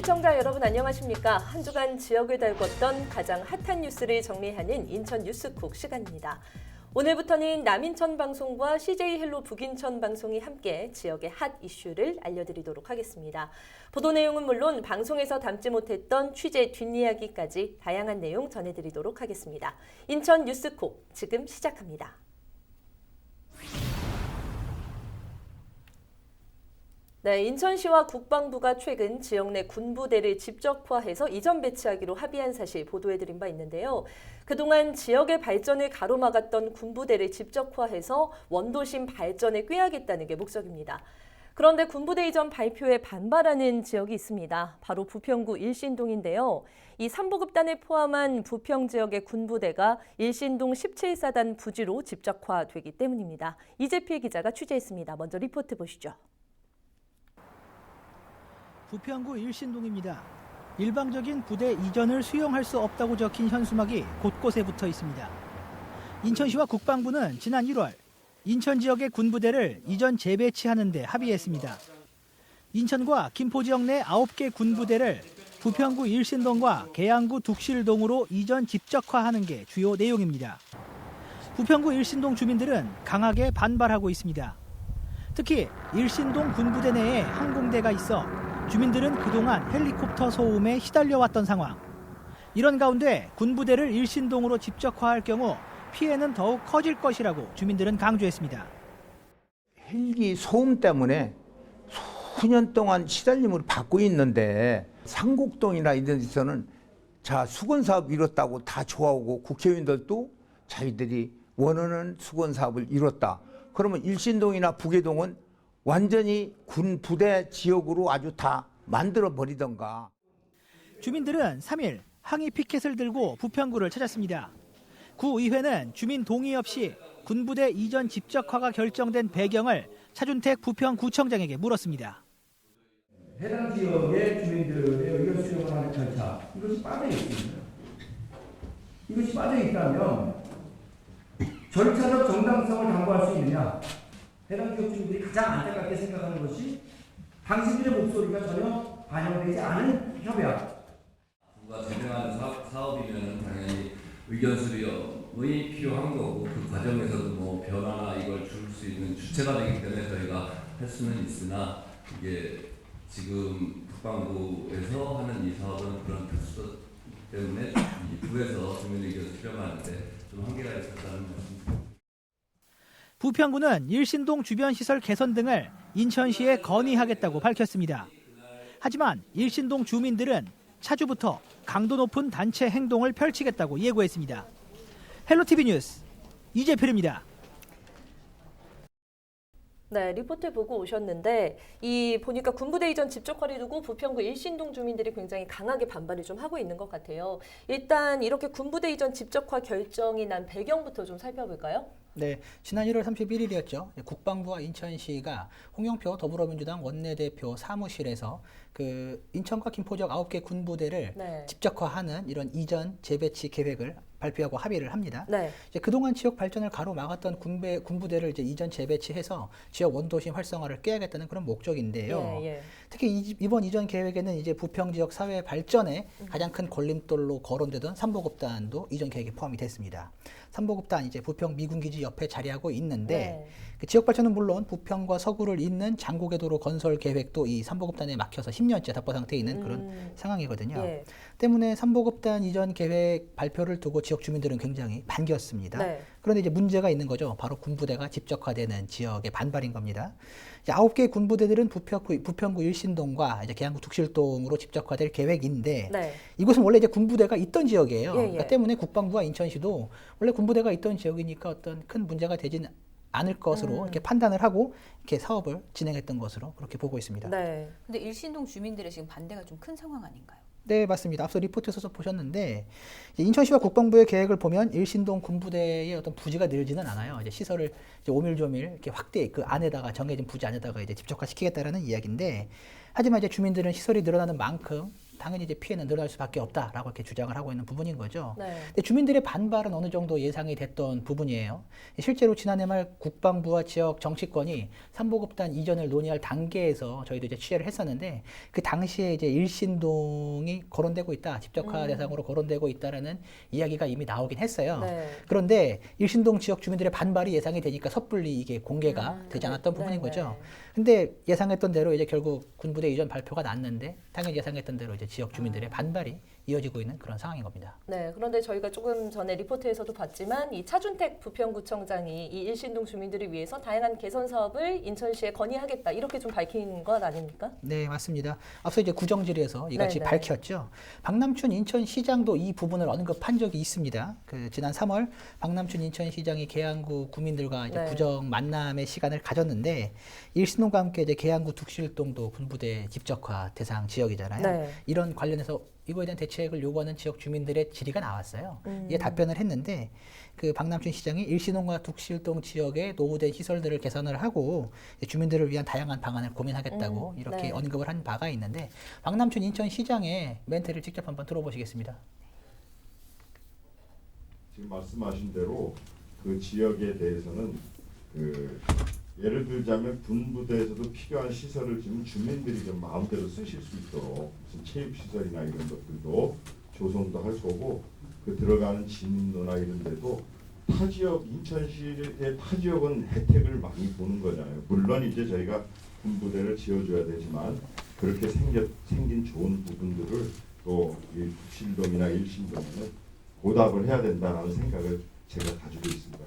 시청자 여러분 안녕하십니까? 한 주간 지역을 달궜던 가장 핫한 뉴스를 정리하는 인천 뉴스쿡 시간입니다. 오늘부터는 남인천 방송과 CJ 헬로 북인천 방송이 함께 지역의 핫 이슈를 알려드리도록 하겠습니다. 보도 내용은 물론 방송에서 담지 못했던 취재 뒷이야기까지 다양한 내용 전해드리도록 하겠습니다. 인천 뉴스쿡 지금 시작합니다. 네, 인천시와 국방부가 최근 지역 내 군부대를 집적화해서 이전 배치하기로 합의한 사실 보도해드린 바 있는데요. 그동안 지역의 발전을 가로막았던 군부대를 집적화해서 원도심 발전에 꾀하겠다는 게 목적입니다. 그런데 군부대 이전 발표에 반발하는 지역이 있습니다. 바로 부평구 일신동인데요. 이 삼보급단을 포함한 부평 지역의 군부대가 일신동 17사단 부지로 집적화되기 때문입니다. 이재필 기자가 취재했습니다. 먼저 리포트 보시죠. 부평구 일신동입니다. 일방적인 부대 이전을 수용할 수 없다고 적힌 현수막이 곳곳에 붙어 있습니다. 인천시와 국방부는 지난 1월 인천 지역의 군부대를 이전 재배치하는 데 합의했습니다. 인천과 김포 지역 내 9개 군부대를 부평구 일신동과 계양구 둑실동으로 이전 집적화하는 게 주요 내용입니다. 부평구 일신동 주민들은 강하게 반발하고 있습니다. 특히 일신동 군부대 내에 항공대가 있어 주민들은 그동안 헬리콥터 소음에 시달려왔던 상황. 이런 가운데 군부대를 일신동으로 집적화할 경우 피해는 더욱 커질 것이라고 주민들은 강조했습니다. 헬기 소음 때문에 수년 동안 시달림을 받고 있는데 상곡동이나 이런 데서는 자 수건 사업 이뤘다고 다 좋아하고 국회의원들도 자기들이 원하는 수건 사업을 이뤘다. 그러면 일신동이나 부계동은 완전히 군 부대 지역으로 아주 다 만들어 버리던가. 주민들은 3일 항의 피켓을 들고 부평구를 찾았습니다. 구의회는 주민 동의 없이 군부대 이전 집적화가 결정된 배경을 차준택 부평구청장에게 물었습니다. 해당 지역의 주민들의 의견 수용을 하는 절차, 이것이 빠져 있습니다. 이것이 빠져 있다면 절차적 정당성을 담보할 수 있느냐? 해당 지역 주민들이 가장 안타깝게 생각하는 것이 당신들의 목소리가 전혀 반영되지 않은 협약. 누가 진행하는 사업이면 당연히 의견 수렴이 필요한 거고 그 과정에서도 뭐 변화나 이걸 줄 수 있는 주체가 되기 때문에 저희가 할 수는 있으나 이게 지금 국방부에서 하는 이 사업은 그런 특수 때문에 이 부에서 주민 의견 수렴하는데 좀 한계가 있었다는 말씀입니다. 부평구는 일신동 주변 시설 개선 등을 인천시에 건의하겠다고 밝혔습니다. 하지만 일신동 주민들은 차주부터 강도 높은 단체 행동을 펼치겠다고 예고했습니다. 헬로티비 뉴스 이재필입니다. 네, 리포트 보고 오셨는데 보니까 군부대 이전 집적화를 두고 부평구 일신동 주민들이 굉장히 강하게 반발을 좀 하고 있는 것 같아요. 일단 이렇게 군부대 이전 집적화 결정이 난 배경부터 좀 살펴볼까요? 네, 지난 1월 31일이었죠. 국방부와 인천시가 홍영표 더불어민주당 원내대표 사무실에서 그 인천과 김포 지역 9개 군부대를 집적화하는 이런 이전 재배치 계획을 발표하고 합의를 합니다. 이제 그동안 지역 발전을 가로막았던 군부대를 이제 이전 재배치해서 지역 원도심 활성화를 꾀하겠다는 그런 목적인데요. 특히 이번 이전 계획에는 이제 부평 지역 사회 발전에 가장 큰 걸림돌로 거론되던 삼보급단도 이전 계획에 포함이 됐습니다. 삼보급단 이제 부평 미군기지 옆에 자리하고 있는데 그 지역 발전은 물론 부평과 서구를 잇는 장고개도로 건설 계획도 이 삼보급단에 막혀서 10년째 답보 상태에 있는 그런 상황이거든요. 때문에 삼보급단 이전 계획 발표를 두고 지역 주민들은 굉장히 반겼습니다. 그런데 이제 문제가 있는 거죠. 바로 군부대가 집적화되는 지역의 반발인 겁니다. 이제 9개 군부대들은 부평구 일신동과 이제 계양구 둑실동으로 집적화될 계획인데 이곳은 원래 이제 군부대가 있던 지역이에요. 그러니까 때문에 국방부와 인천시도 원래 군부대가 있던 지역이니까 어떤 큰 문제가 되지는 않을 것으로 이렇게 판단을 하고 이렇게 사업을 진행했던 것으로 그렇게 보고 있습니다. 근데 일신동 주민들의 지금 반대가 좀 큰 상황 아닌가요? 네, 맞습니다. 앞서 리포트에서 보셨는데 인천시와 국방부의 계획을 보면 일신동 군부대의 어떤 부지가 늘지는 않아요. 이제 시설을 이제 오밀조밀 이렇게 확대 그 안에다가 정해진 부지 안에다가 이제 집적화시키겠다라는 이야기인데 하지만 이제 주민들은 시설이 늘어나는 만큼 당연히 이제 피해는 늘어날 수밖에 없다라고 이렇게 주장을 하고 있는 부분인 거죠. 네. 근데 주민들의 반발은 어느 정도 예상이 됐던 부분이에요. 실제로 지난해 말 국방부와 지역 정치권이 삼보급단 이전을 논의할 단계에서 저희도 이제 취재를 했었는데 그 당시에 이제 일신동이 거론되고 있다, 집적화 대상으로 거론되고 있다라는 이야기가 이미 나오긴 했어요. 네. 그런데 일신동 지역 주민들의 반발이 예상이 되니까 섣불리 이게 공개가 되지 않았던 부분인 네, 거죠. 네. 근데 예상했던 대로 이제 결국 군부대 이전 발표가 났는데 당연히 예상했던 대로 이제 지역 주민들의 반발이 이어지고 있는 그런 상황인 겁니다. 네, 그런데 저희가 조금 전에 리포트에서도 봤지만 이 차준택 부평구청장이 이 일신동 주민들을 위해서 다양한 개선 사업을 인천시에 건의하겠다 이렇게 좀 밝힌 것 아닙니까? 네, 맞습니다. 앞서 이제 구정질에서 이같이 네네. 밝혔죠. 박남춘 인천시장도 이 부분을 언급한 적이 있습니다. 그 지난 3월 박남춘 인천시장이 계양구 구민들과 이제 네. 구정 만남의 시간을 가졌는데 일신동과 함께 이제 계양구 둑실동도 군부대 집적화 대상 지역이잖아요. 네. 이런 관련해서 이거에 대한 대책을 요구하는 지역 주민들의 질의가 나왔어요. 이에 답변을 했는데 그 박남춘 시장이 일신동과 둑실동 지역의 노후된 시설들을 개선을 하고 주민들을 위한 다양한 방안을 고민하겠다고 이렇게 네. 언급을 한 바가 있는데 박남춘 인천시장의 멘트를 직접 한번 들어보시겠습니다. 지금 말씀하신 대로 그 지역에 대해서는 그 예를 들자면 군부대에서도 필요한 시설을 지금 주민들이 좀 마음대로 쓰실 수 있도록 무슨 체육시설이나 이런 것들도 조성도 할 거고 그 들어가는 진로나 이런 데도 타 지역 인천시의 타 지역은 혜택을 많이 보는 거잖아요. 물론 이제 저희가 군부대를 지어줘야 되지만 그렇게 생긴 좋은 부분들을 또 이 북실동이나 일신동에는 보답을 해야 된다는 생각을 제가 가지고 있습니다.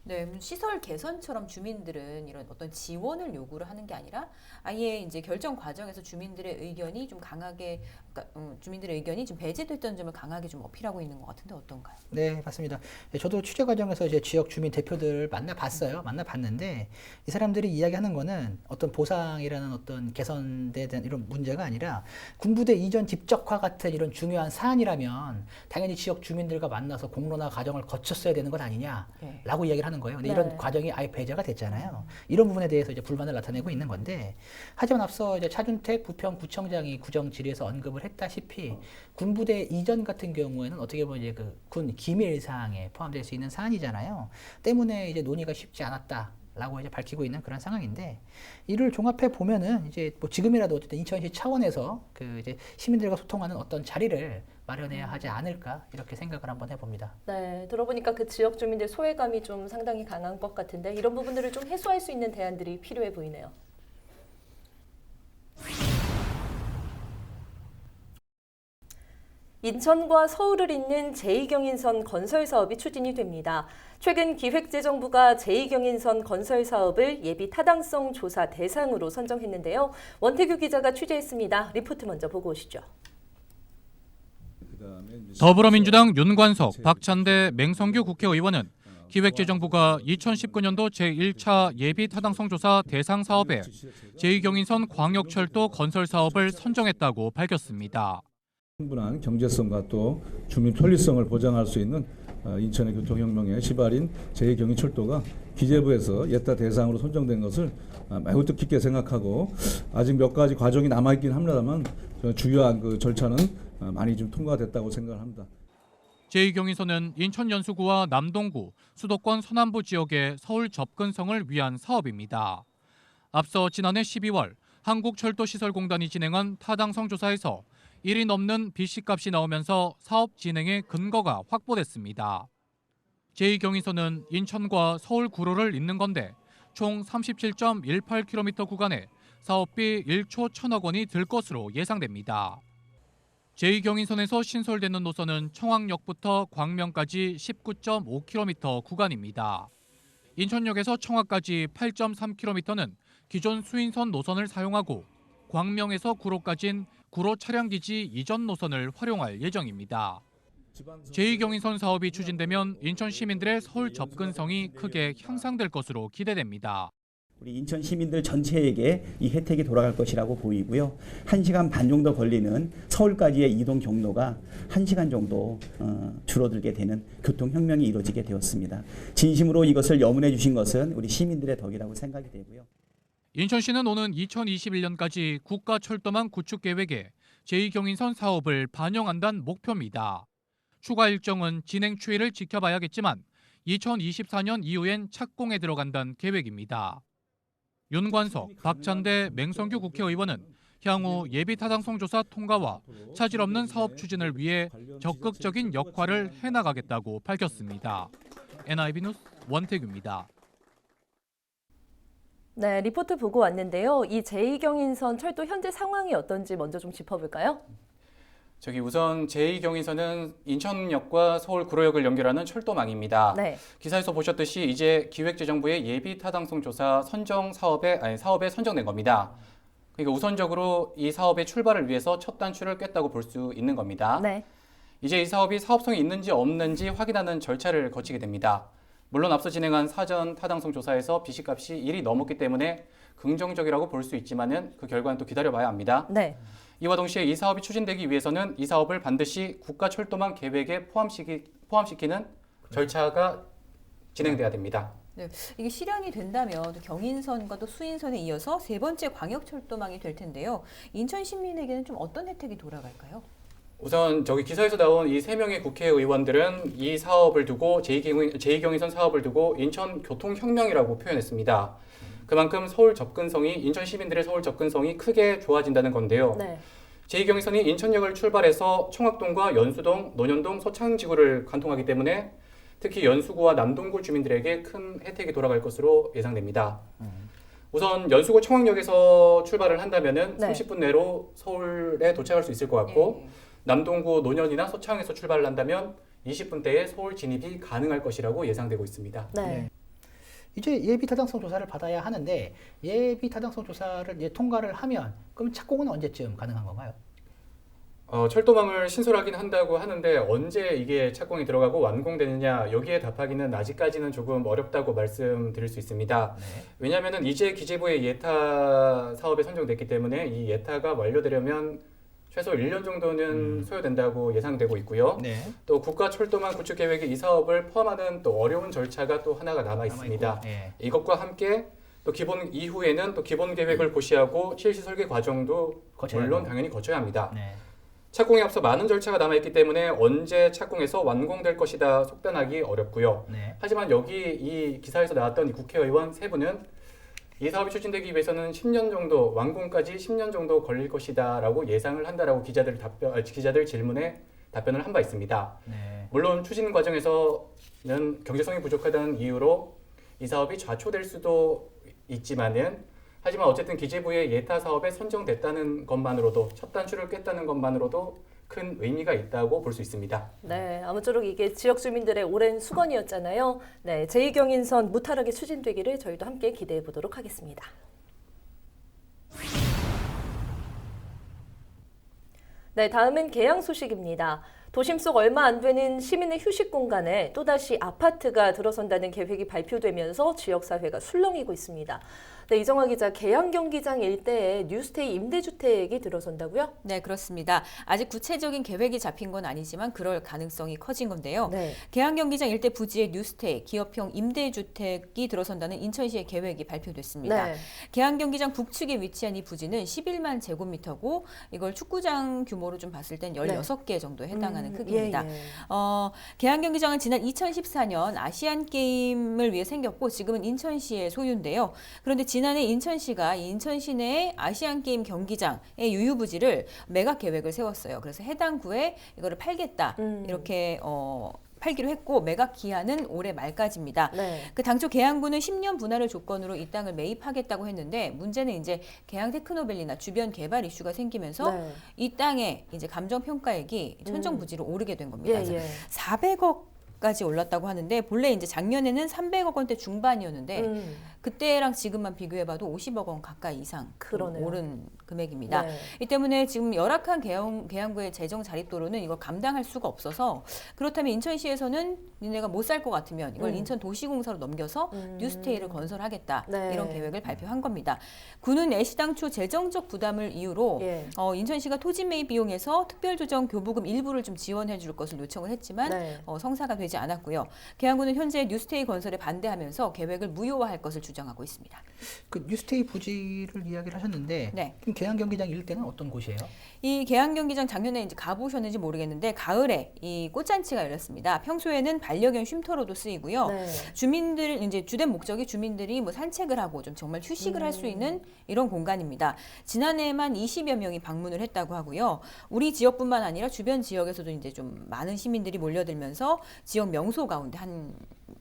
네, 시설 개선처럼 주민들은 이런 어떤 지원을 요구를 하는 게 아니라 아예 이제 결정 과정에서 주민들의 의견이 좀 강하게, 그러니까 주민들의 의견이 좀 배제됐던 점을 강하게 좀 어필하고 있는 것 같은데 어떤가요? 네, 맞습니다. 저도 취재 과정에서 이제 지역 주민 대표들을 만나봤는데 이 사람들이 이야기하는 거는 어떤 보상이라는 어떤 개선에 대한 이런 문제가 아니라 군부대 이전 집적화 같은 이런 중요한 사안이라면 당연히 지역 주민들과 만나서 공론화 과정을 거쳤어야 되는 것 아니냐라고 이야기를 하는 거예요. 근데 네. 이런 과정이 아예 배제가 됐잖아요. 이런 부분에 대해서 이제 불만을 나타내고 있는 건데 하지만 앞서 이제 차준택 부평구청장이 구정 질의에서 언급을 했다시피 군부대 이전 같은 경우에는 어떻게 보면 이제 그 군 기밀 사항에 포함될 수 있는 사안이잖아요. 때문에 이제 논의가 쉽지 않았다라고 이제 밝히고 있는 그런 상황인데 이를 종합해 보면은 이제 뭐 지금이라도 어쨌든 인천시 차원에서 그 이제 시민들과 소통하는 어떤 자리를 마련해야 하지 않을까 이렇게 생각을 한번 해봅니다. 네, 들어보니까 그 지역 주민들 소외감이 좀 상당히 강한 것 같은데 이런 부분들을 좀 해소할 수 있는 대안들이 필요해 보이네요. 인천과 서울을 잇는 제2경인선 건설 사업이 추진이 됩니다. 최근 기획재정부가 제2경인선 건설 사업을 예비 타당성 조사 대상으로 선정했는데요. 원태규 기자가 취재했습니다. 리포트 먼저 보고 오시죠. 더불어민주당 윤관석, 박찬대, 맹성규 국회의원은 기획재정부가 2019년도 제1차 예비타당성조사 대상 사업에 제2경인선 광역철도 건설 사업을 선정했다고 밝혔습니다. 충분한 경제성과 또 주민 편리성을 보장할 수 있는 인천의 교통혁명의 시발인 제2경인철도가 기재부에서 예타 대상으로 선정된 것을 매우 뜻깊게 생각하고 아직 몇 가지 과정이 남아있긴 합니다만 주요한 그 절차는 많이 좀 통과됐다고 생각을 합니다. 제2경인선은 인천 연수구와 남동구, 수도권 서남부 지역의 서울 접근성을 위한 사업입니다. 앞서 지난해 12월 한국철도시설공단이 진행한 타당성 조사에서 1이 넘는 BC값이 나오면서 사업 진행의 근거가 확보됐습니다. 제2경인선은 인천과 서울 구로를 잇는 건데 총 37.18km 구간에 사업비 1조 1천억 원이 들 것으로 예상됩니다. 제2경인선에서 신설되는 노선은 청학역부터 광명까지 19.5km 구간입니다. 인천역에서 청학까지 8.3km는 기존 수인선 노선을 사용하고 광명에서 구로까지는 구로 차량기지 이전 노선을 활용할 예정입니다. 제2경인선 사업이 추진되면 인천 시민들의 서울 접근성이 크게 향상될 것으로 기대됩니다. 우리 인천 시민들 전체에게 이 혜택이 돌아갈 것이라고 보이고요. 1시간 반 정도 걸리는 서울까지의 이동 경로가 1시간 정도 줄어들게 되는 교통혁명이 이루어지게 되었습니다. 진심으로 이것을 염원해 주신 것은 우리 시민들의 덕이라고 생각이 되고요. 인천시는 오는 2021년까지 국가철도망 구축 계획에 제2경인선 사업을 반영한다는 목표입니다. 추가 일정은 진행 추이를 지켜봐야겠지만 2024년 이후엔 착공에 들어간다는 계획입니다. 윤관석, 박찬대, 맹성규 국회의원은 향후 예비타당성 조사 통과와 차질 없는 사업 추진을 위해 적극적인 역할을 해나가겠다고 밝혔습니다. NIB 뉴스 원태규입니다. 네, 리포트 보고 왔는데요. 이 제2경인선 철도 현재 상황이 어떤지 먼저 좀 짚어볼까요? 우선 제2경인선은 인천역과 서울 구로역을 연결하는 철도망입니다. 네. 기사에서 보셨듯이 이제 기획재정부의 예비 타당성 조사 사업에 선정된 겁니다. 그러니까 우선적으로 이 사업의 출발을 위해서 첫 단추를 꿰었다고 볼 수 있는 겁니다. 네. 이제 이 사업이 사업성이 있는지 없는지 확인하는 절차를 거치게 됩니다. 물론 앞서 진행한 사전 타당성 조사에서 비시값이 1이 넘었기 때문에 긍정적이라고 볼 수 있지만은 그 결과는 또 기다려봐야 합니다. 네. 이와 동시에 이 사업이 추진되기 위해서는 이 사업을 반드시 국가철도망 계획에 포함시키는 절차가 진행돼야 됩니다. 네, 이게 실현이 된다면 또 경인선과 또 수인선에 이어서 세 번째 광역철도망이 될 텐데요. 인천 시민에게는 좀 어떤 혜택이 돌아갈까요? 우선 기사에서 나온 이 3명의 국회의원들은 이 사업을 두고 제2경인선 사업을 두고 인천 교통혁명이라고 표현했습니다. 그만큼 서울 접근성이 인천 시민들의 서울 접근성이 크게 좋아진다는 건데요. 네. 제2경인선이 인천역을 출발해서 청학동과 연수동, 논현동, 서창지구를 관통하기 때문에 특히 연수구와 남동구 주민들에게 큰 혜택이 돌아갈 것으로 예상됩니다. 우선 연수구 청학역에서 출발을 한다면은 네. 30분 내로 서울에 도착할 수 있을 것 같고 남동구 논현이나 서창에서 출발을 한다면 20분대에 서울 진입이 가능할 것이라고 예상되고 있습니다. 네. 이제 예비 타당성 조사를 받아야 하는데 예비 타당성 조사를 이제 통과를 하면 그럼 착공은 언제쯤 가능한 건가요? 철도망을 신설하긴 한다고 하는데 언제 이게 착공이 들어가고 완공되느냐 여기에 답하기는 아직까지는 조금 어렵다고 말씀드릴 수 있습니다. 네. 왜냐하면 이제 기재부의 예타 사업에 선정됐기 때문에 이 예타가 완료되려면 최소 1년 정도는 소요된다고 예상되고 있고요. 네. 또 국가철도망 구축 계획에 이 사업을 포함하는 또 어려운 절차가 또 하나가 남아 있습니다. 네. 이것과 함께 또 기본 이후에는 또 기본 계획을 고시하고 실시 설계 과정도 물론 당연히 거쳐야 합니다. 네. 착공에 앞서 많은 절차가 남아있기 때문에 언제 착공해서 완공될 것이다 속단하기 어렵고요. 네. 하지만 여기 이 기사에서 나왔던 이 국회의원 세 분은 이 사업이 추진되기 위해서는 10년 정도, 완공까지 10년 정도 걸릴 것이다 라고 예상을 한다라고 기자들 질문에 답변을 한 바 있습니다. 네. 물론 추진 과정에서는 경제성이 부족하다는 이유로 이 사업이 좌초될 수도 있지만은 하지만 어쨌든 기재부의 예타 사업에 선정됐다는 것만으로도 첫 단추를 꿰었다는 것만으로도 큰 의미가 있다고 볼 수 있습니다. 네, 아무쪼록 이게 지역 주민들의 오랜 수건이었잖아요. 네, 제2경인선 무탈하게 추진되기를 저희도 함께 기대해 보도록 하겠습니다. 네, 다음은 개항 소식입니다. 도심 속 얼마 안 되는 시민의 휴식 공간에 또다시 아파트가 들어선다는 계획이 발표되면서 지역사회가 술렁이고 있습니다. 네, 이정화 기자, 개항 경기장 일대에 뉴스테이 임대주택이 들어선다고요? 네, 그렇습니다. 아직 구체적인 계획이 잡힌 건 아니지만 그럴 가능성이 커진 건데요. 네. 개항 경기장 일대 부지에 뉴스테이, 기업형 임대주택이 들어선다는 인천시의 계획이 발표됐습니다. 네. 개항 경기장 북측에 위치한 이 부지는 11만 제곱미터고 이걸 축구장 규모로 좀 봤을 땐 16개 정도에 해당하는 크기입니다. 예, 예. 개항 경기장은 지난 2014년 아시안 게임을 위해 생겼고 지금은 인천시의 소유인데요. 그런데 지난해 인천시가 인천시 내의 아시안 게임 경기장의 유휴 부지를 매각 계획을 세웠어요. 그래서 해당 구에 이거를 팔겠다 이렇게 팔기로 했고 매각 기한은 올해 말까지입니다. 네. 그 당초 계양구는 10년 분할을 조건으로 이 땅을 매입하겠다고 했는데 문제는 이제 계양 테크노밸리나 주변 개발 이슈가 생기면서 네. 이 땅의 이제 감정 평가액이 천정 부지로 오르게 된 겁니다. 예, 예. 400억까지 올랐다고 하는데 본래 이제 작년에는 300억 원대 중반이었는데 그때랑 지금만 비교해봐도 50억 원 가까이 이상 그러네요. 오른 금액입니다. 네. 이 때문에 지금 열악한 계양구의 재정 자립도로는 이걸 감당할 수가 없어서 그렇다면 인천시에서는 니네가 못 살 것 같으면 이걸 인천도시공사로 넘겨서 뉴스테이를 건설하겠다 네. 이런 계획을 발표한 겁니다. 구는 애시당초 재정적 부담을 이유로 예. 인천시가 토지 매입 비용에서 특별조정 교부금 일부를 좀 지원해 줄 것을 요청을 했지만 네. 성사가 되지 나오지 않았고요. 계양구는 현재 뉴스테이 건설에 반대하면서 계획을 무효화할 것을 주장하고 있습니다. 그 뉴스테이 부지를 이야기를 하셨는데 네. 그럼 계양 경기장 일대는 어떤 곳이에요? 이 계양 경기장 작년에 이제 가보셨는지 모르겠는데 가을에 이 꽃잔치가 열렸습니다. 평소에는 반려견 쉼터로도 쓰이고요. 네. 주민들 이제 주된 목적이 주민들이 뭐 산책을 하고 좀 정말 휴식을 할 수 있는 이런 공간입니다. 지난해에만 20여 명이 방문을 했다고 하고요. 우리 지역뿐만 아니라 주변 지역에서도 이제 좀 많은 시민들이 몰려들면서 지역 명소 가운데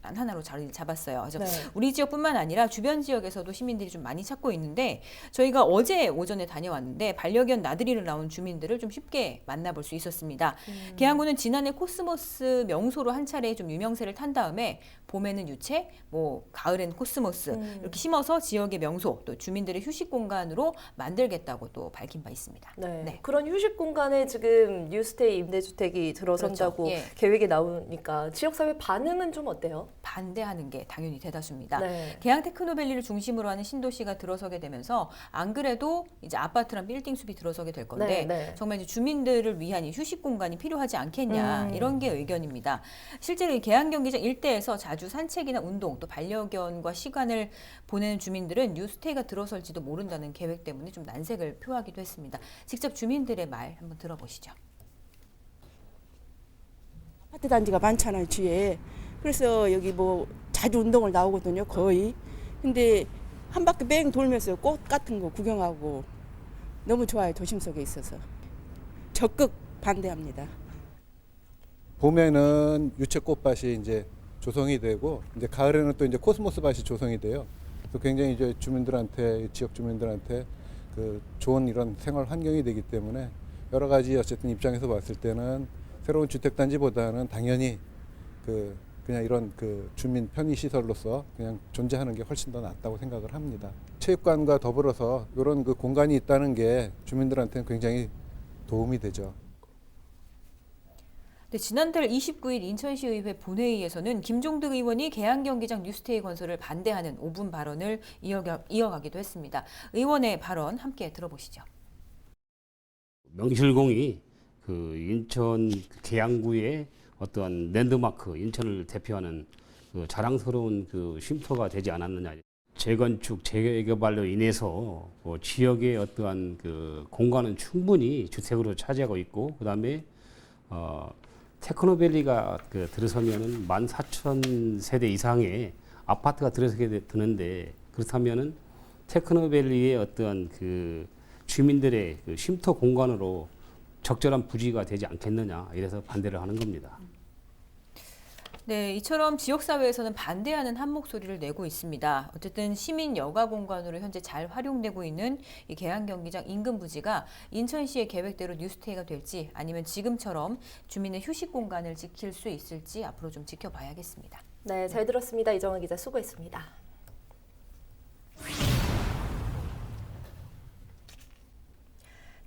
하나로 자리를 잡았어요. 그래서 네. 우리 지역뿐만 아니라 주변 지역에서도 시민들이 좀 많이 찾고 있는데 저희가 어제 오전에 다녀왔는데 반려견 나들이를 나온 주민들을 좀 쉽게 만나볼 수 있었습니다. 계양구는 지난해 코스모스 명소로 한 차례 좀 유명세를 탄 다음에 봄에는 유채, 뭐 가을엔 코스모스 이렇게 심어서 지역의 명소 또 주민들의 휴식 공간으로 만들겠다고 또 밝힌 바 있습니다. 네. 네. 그런 휴식 공간에 지금 뉴스테이 임대주택이 들어선다고 그렇죠. 예. 계획이 나오니까 지역사회 반응은 좀 어때요? 반대하는 게 당연히 대다수입니다. 네. 계양 테크노밸리를 중심으로 하는 신도시가 들어서게 되면서 안 그래도 이제 아파트랑 빌딩 숲이 들어서게 될 건데 네. 정말 이제 주민들을 위한 이 휴식 공간이 필요하지 않겠냐 이런 게 의견입니다. 실제로 이 계양 경기장 일대에서 자주 산책이나 운동 또 반려견과 시간을 보내는 주민들은 뉴스테이가 들어설지도 모른다는 계획 때문에 좀 난색을 표하기도 했습니다. 직접 주민들의 말 한번 들어보시죠. 아파트 단지가 많잖아요, 주위에. 그래서 여기 뭐 자주 운동을 나오거든요, 거의. 근데 한 바퀴 뺑 돌면서 꽃 같은 거 구경하고 너무 좋아요, 도심 속에 있어서. 적극 반대합니다. 봄에는 유채 꽃밭이 이제 조성이 되고 이제 가을에는 또 이제 코스모스 밭이 조성이 돼요. 또 굉장히 이제 주민들한테 지역 주민들한테 그 좋은 이런 생활 환경이 되기 때문에 여러 가지 어쨌든 입장에서 봤을 때는 새로운 주택 단지보다는 당연히 그냥 이런 그 주민 편의 시설로서 그냥 존재하는 게 훨씬 더 낫다고 생각을 합니다. 체육관과 더불어서 이런 그 공간이 있다는 게 주민들한테는 굉장히 도움이 되죠. 네, 지난달 29일 인천시의회 본회의에서는 김종득 의원이 계양 경기장 뉴스테이 건설을 반대하는 5분 발언을 이어가기도 했습니다. 의원의 발언 함께 들어보시죠. 명실공히 그 인천 계양구의 어떠한 랜드마크, 인천을 대표하는 그 자랑스러운 그 쉼터가 되지 않았느냐. 재건축, 재개발로 인해서 지역의 어떠한 그 공간은 충분히 주택으로 차지하고 있고, 그 다음에 테크노밸리가 그 들어서면은 14,000세대 이상의 아파트가 들어서게 되는데, 그렇다면은 테크노밸리의 어떠한 그 주민들의 그 쉼터 공간으로 적절한 부지가 되지 않겠느냐, 이래서 반대를 하는 겁니다. 네, 이처럼 지역사회에서는 반대하는 한 목소리를 내고 있습니다. 어쨌든 시민 여가 공간으로 현재 잘 활용되고 있는 이 계양 경기장 인근 부지가 인천시의 계획대로 뉴스테이가 될지 아니면 지금처럼 주민의 휴식 공간을 지킬 수 있을지 앞으로 좀 지켜봐야겠습니다. 네, 잘 들었습니다. 이정은 기자 수고했습니다.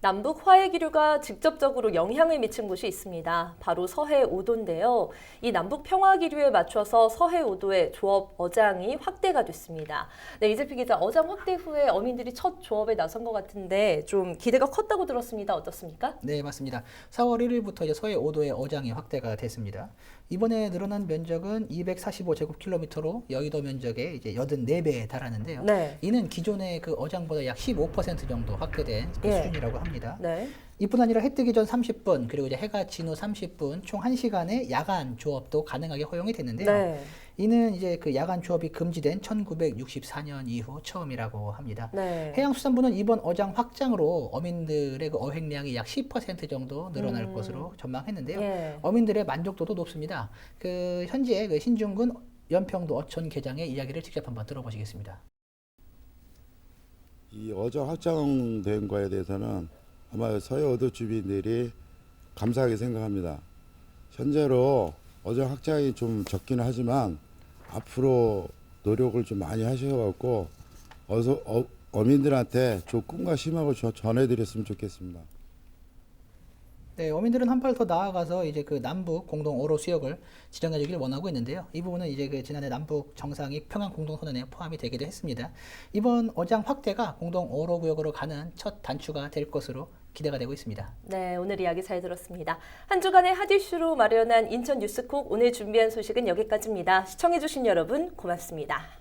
남북 화해 기류가 직접적으로 영향을 미친 곳이 있습니다. 바로 서해 5도인데요. 이 남북 평화 기류에 맞춰서 서해 5도의 조업 어장이 확대가 됐습니다. 네, 이재필 기자, 어장 확대 후에 어민들이 첫 조업에 나선 것 같은데 좀 기대가 컸다고 들었습니다. 어떻습니까? 네, 맞습니다. 4월 1일부터 이제 서해 5도의 어장이 확대가 됐습니다. 이번에 늘어난 면적은 245제곱킬로미터로 여의도 면적의 이제 84배에 달하는데요. 네. 이는 기존의 그 어장보다 약 15% 정도 확대된 그 수준이라고 합니다. 네. 이뿐 아니라 해 뜨기 전 30분 그리고 이제 해가 진 후 30분 총 1시간의 야간 조업도 가능하게 허용이 됐는데요. 네. 이는 이제 그 야간 조업이 금지된 1964년 이후 처음이라고 합니다. 네. 해양수산부는 이번 어장 확장으로 어민들의 그 어획량이 약 10% 정도 늘어날 것으로 전망했는데요. 예. 어민들의 만족도도 높습니다. 그 현재 그 신중군 연평도 어촌 계장의 이야기를 직접 한번 들어보시겠습니다. 이 어장 확장된 거에 대해서는 아마 서해 5도 주민들이 감사하게 생각합니다. 현재로 어장 확장이 좀 적기는 하지만 앞으로 노력을 좀 많이 하셔갖고 어민들한테 좀 꿈과 희망을 전해드렸으면 좋겠습니다. 네, 어민들은 한 발 더 나아가서 이제 그 남북 공동 어로 수역을 지정해주길 원하고 있는데요. 이 부분은 이제 그 지난해 남북 정상이 평양 공동선언에 포함이 되기도 했습니다. 이번 어장 확대가 공동 어로 구역으로 가는 첫 단추가 될 것으로 기대가 되고 있습니다. 네, 오늘 이야기 잘 들었습니다. 한 주간의 핫 이슈로 마련한 인천 뉴스콕 오늘 준비한 소식은 여기까지입니다. 시청해주신 여러분 고맙습니다.